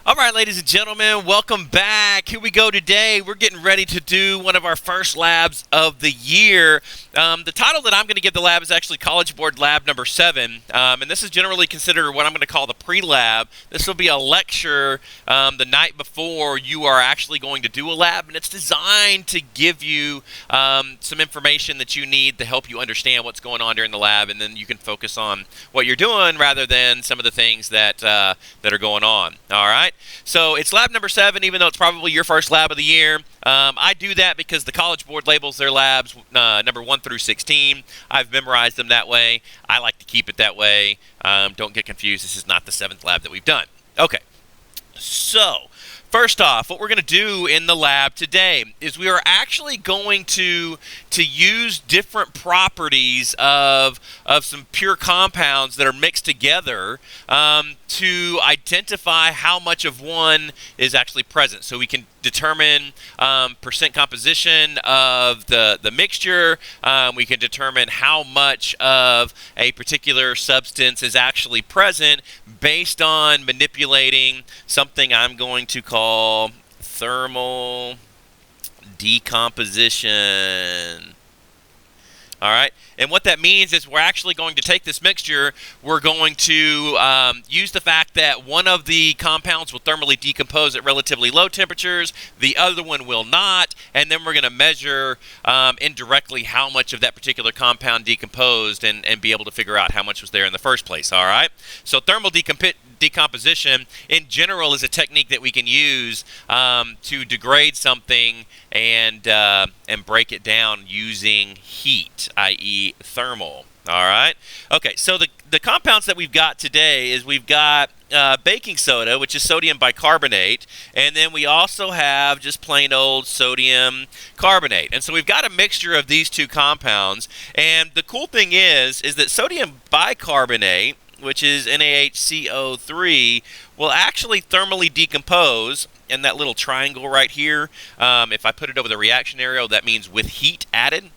All right, ladies and gentlemen, welcome back. Here we go today. We're getting ready to do one of our first labs of the year. The title that I'm going to give the lab is actually College Board Lab number 7, and this is generally considered what I'm going to call the PreLab. This will be a lecture the night before you are actually going to do a lab, and it's designed to give you some information that you need to help you understand what's going on during the lab, and then you can focus on what you're doing rather than some of the things that are going on. All right. So it's lab number 7, even though it's probably your first lab of the year. I do that because the College Board labels their labs number 1 through 16. I've memorized them that way. I like to keep it that way. Don't get confused. This is not the 7th lab that we've done. Okay. So, first off, what we're going to do in the lab today is we are actually going to use different properties of some pure compounds that are mixed together to identify how much of one is actually present. So we can determine percent composition of the mixture. We can determine how much of a particular substance is actually present based on manipulating something I'm going to call thermal decomposition. All right, and what that means is we're actually going to take this mixture, we're going to use the fact that one of the compounds will thermally decompose at relatively low temperatures, the other one will not, and then we're going to measure indirectly how much of that particular compound decomposed and be able to figure out how much was there in the first place, all right? So thermal decomposition in general is a technique that we can use to degrade something and break it down using heat, i.e. thermal. All right. Okay, so the compounds that we've got today is we've got baking soda, which is sodium bicarbonate, and then we also have just plain old sodium carbonate. And so we've got a mixture of these two compounds, and the cool thing is that sodium bicarbonate, which is NaHCO3, will actually thermally decompose, and that little triangle right here, if I put it over the reaction arrow, that means with heat added.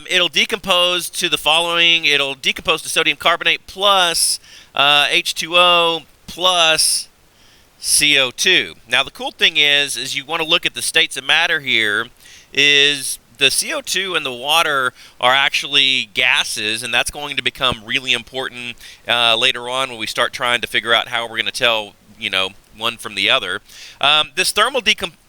It'll decompose to the following. It'll decompose to sodium carbonate plus H2O plus CO2. Now the cool thing is you want to look at the states of matter here, is the CO2 and the water are actually gases, and that's going to become really important later on when we start trying to figure out how we're going to tell, one from the other. This thermal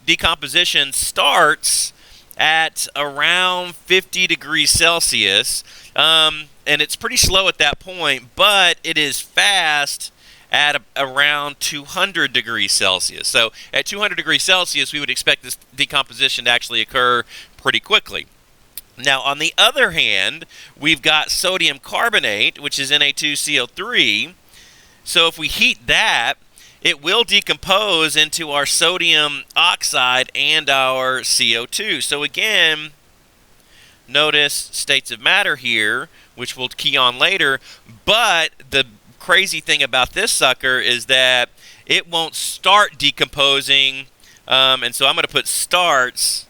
decomposition starts at around 50 degrees Celsius, and it's pretty slow at that point, but it is fast at around 200 degrees Celsius. So at 200 degrees Celsius, we would expect this decomposition to actually occur pretty quickly. Now, on the other hand, we've got sodium carbonate, which is Na2CO3. So if we heat that, it will decompose into our sodium oxide and our CO2. So again, notice states of matter here, which we'll key on later, but the crazy thing about this sucker is that it won't start decomposing, and so I'm going to put starts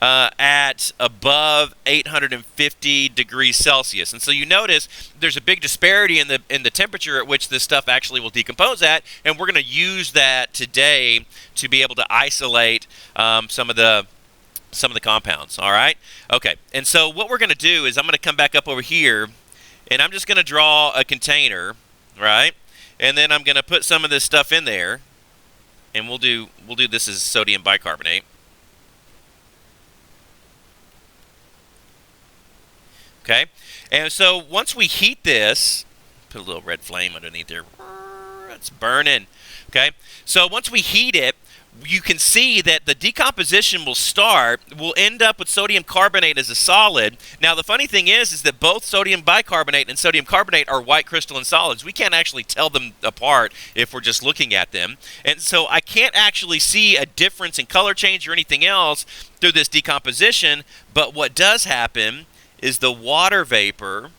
at above 850 degrees Celsius. And so you notice there's a big disparity in the temperature at which this stuff actually will decompose at, and we're going to use that today to be able to isolate some of the compounds. All right? Okay. And so what we're going to do is I'm going to come back up over here, and I'm just going to draw a container, right? And then I'm going to put some of this stuff in there, and we'll do this as sodium bicarbonate. Okay, and so once we heat this, put a little red flame underneath there. It's burning. Okay, so once we heat it, you can see that the decomposition will start. We'll end up with sodium carbonate as a solid. Now, the funny thing is that both sodium bicarbonate and sodium carbonate are white crystalline solids. We can't actually tell them apart if we're just looking at them. And so I can't actually see a difference in color change or anything else through this decomposition. But what does happen is the water vapor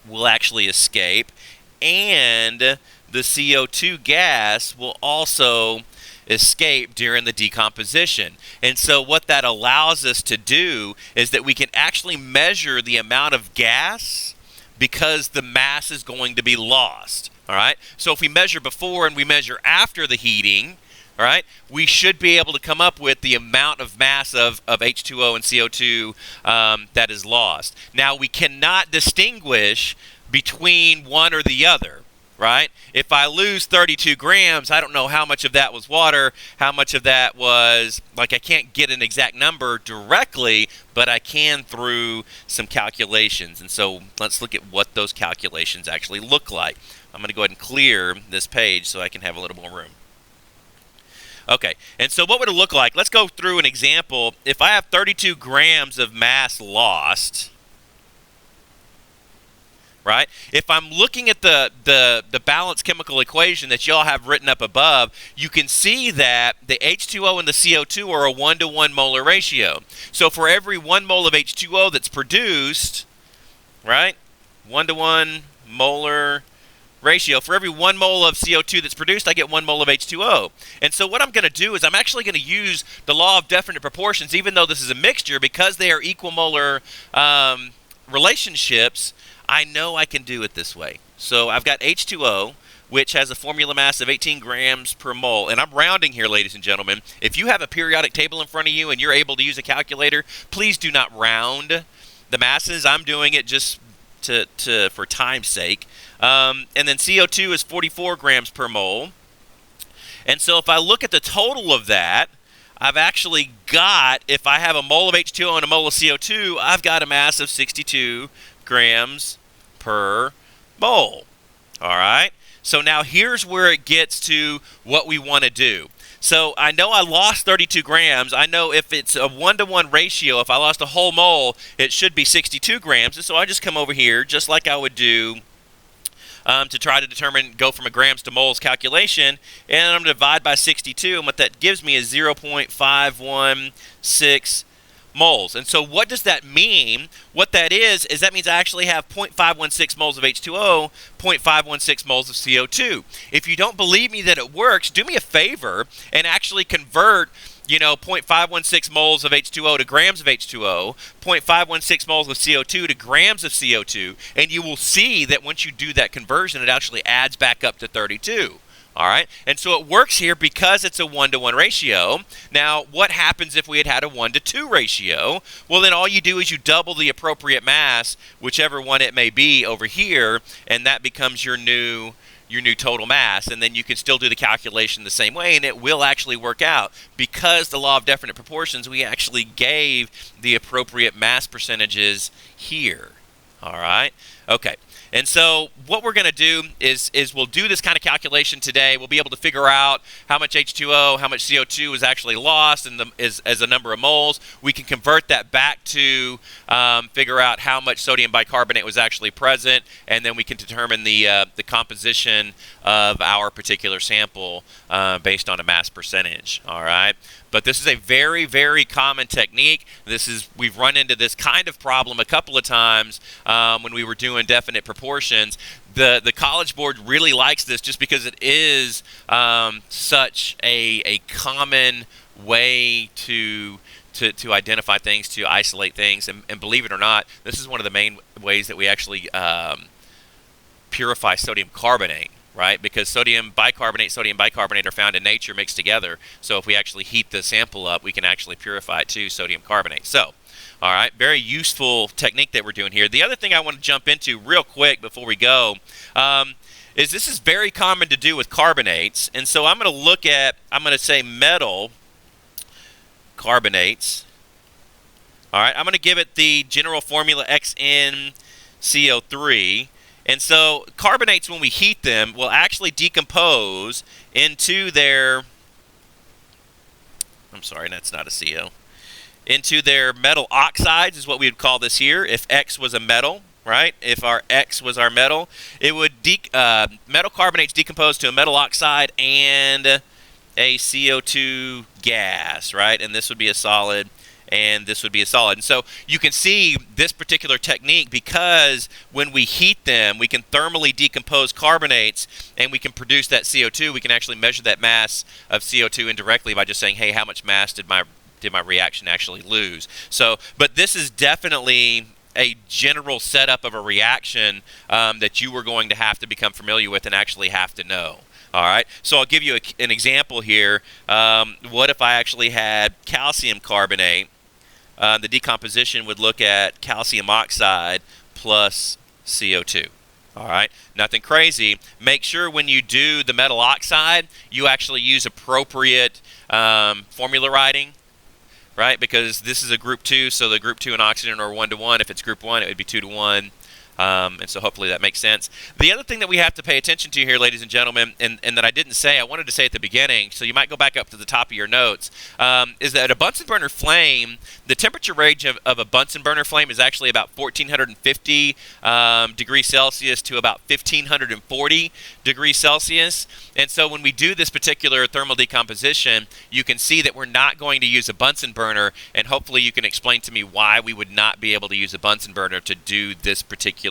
will actually escape, and the CO2 gas will also escape during the decomposition. And so what that allows us to do is that we can actually measure the amount of gas because the mass is going to be lost. All right. So if we measure before and we measure after the heating, all right, we should be able to come up with the amount of mass of H2O and CO2 that is lost. Now, we cannot distinguish between one or the other, right? If I lose 32 grams, I don't know how much of that was water, how much of that was, like, I can't get an exact number directly, but I can through some calculations. And so let's look at what those calculations actually look like. I'm going to go ahead and clear this page so I can have a little more room. Okay, and so what would it look like? Let's go through an example. If I have 32 grams of mass lost, right? If I'm looking at the balanced chemical equation that y'all have written up above, you can see that the H2O and the CO2 are a 1-to-1 molar ratio. So for every 1 mole of H2O that's produced, right? 1-to-1 molar ratio. For every 1 mole of CO2 that's produced, I get 1 mole of H2O. And so what I'm going to do is I'm actually going to use the law of definite proportions, even though this is a mixture, because they are equal molar relationships. I know I can do it this way. So I've got H2O, which has a formula mass of 18 grams per mole. And I'm rounding here, ladies and gentlemen. If you have a periodic table in front of you and you're able to use a calculator, please do not round the masses. I'm doing it just for time's sake. And then CO2 is 44 grams per mole. And so if I look at the total of that, I've actually got, if I have a mole of H2O and a mole of CO2, I've got a mass of 62 grams per mole. All right? So now here's where it gets to what we want to do. So I know I lost 32 grams. I know if it's a 1-to-1 ratio, if I lost a whole mole, it should be 62 grams. And so I just come over here, just like I would do to try to go from a grams to moles calculation, and I'm going to divide by 62, and what that gives me is 0.516 moles. And so what does that mean? What that is that means I actually have 0.516 moles of H2O, 0.516 moles of CO2. If you don't believe me that it works, do me a favor and actually convert 0.516 moles of H2O to grams of H2O, 0.516 moles of CO2 to grams of CO2, and you will see that once you do that conversion, it actually adds back up to 32. All right, and so it works here because it's a 1-to-1 ratio. Now, what happens if we had a 1-to-2 ratio? Well, then all you do is you double the appropriate mass, whichever one it may be over here, and that becomes your new total mass, and then you can still do the calculation the same way, and it will actually work out. Because the law of definite proportions, we actually gave the appropriate mass percentages here. All right? Okay. And so what we're going to do is we'll do this kind of calculation today. We'll be able to figure out how much H2O, how much CO2 is actually lost as a number of moles. We can convert that back to figure out how much sodium bicarbonate was actually present, and then we can determine the composition of our particular sample based on a mass percentage. All right. But this is a very, very common technique. We've run into this kind of problem a couple of times when we were doing definite proportions. The College Board really likes this just because it is such a common way to identify things, to isolate things. And believe it or not, this is one of the main ways that we actually purify sodium carbonate. Right, because sodium bicarbonate are found in nature mixed together. So if we actually heat the sample up, we can actually purify it to sodium carbonate. So, all right, very useful technique that we're doing here. The other thing I want to jump into real quick before we go is this is very common to do with carbonates. And so I'm going to say metal carbonates. All right, I'm going to give it the general formula XnCO3. And so carbonates, when we heat them, will actually decompose into their, I'm sorry, that's not a CO, into their metal oxides is what we would call this here. If X was a metal, right? If our X was our metal, it would metal carbonates decompose to a metal oxide and a CO2 gas, right? And this would be a solid, and this would be a solid. And so you can see this particular technique, because when we heat them, we can thermally decompose carbonates and we can produce that CO2. We can actually measure that mass of CO2 indirectly by just saying, hey, how much mass did my reaction actually lose? So, but this is definitely a general setup of a reaction that you were going to have to become familiar with and actually have to know. All right, so I'll give you an example here. What if I actually had calcium carbonate? The decomposition would look at calcium oxide plus CO2. All right, nothing crazy. Make sure when you do the metal oxide, you actually use appropriate formula writing, right? Because this is a group 2, so the group 2 and oxygen are 1-to-1. If it's group 1, it would be 2-to-1. And so hopefully that makes sense. The other thing that we have to pay attention to here, ladies and gentlemen, and that I didn't say, I wanted to say at the beginning, so you might go back up to the top of your notes, is that a Bunsen burner flame, the temperature range of a Bunsen burner flame is actually about 1450 degrees Celsius to about 1540 degrees Celsius. And so when we do this particular thermal decomposition, you can see that we're not going to use a Bunsen burner, and hopefully you can explain to me why we would not be able to use a Bunsen burner to do this particular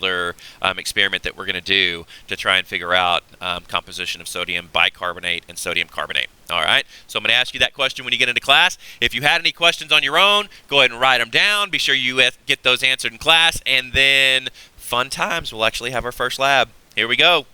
experiment that we're going to do to try and figure out composition of sodium bicarbonate and sodium carbonate. All right, so I'm going to ask you that question when you get into class. If you had any questions on your own, go ahead and write them down. Be sure you get those answered in class, and then fun times. We'll actually have our first lab. Here we go.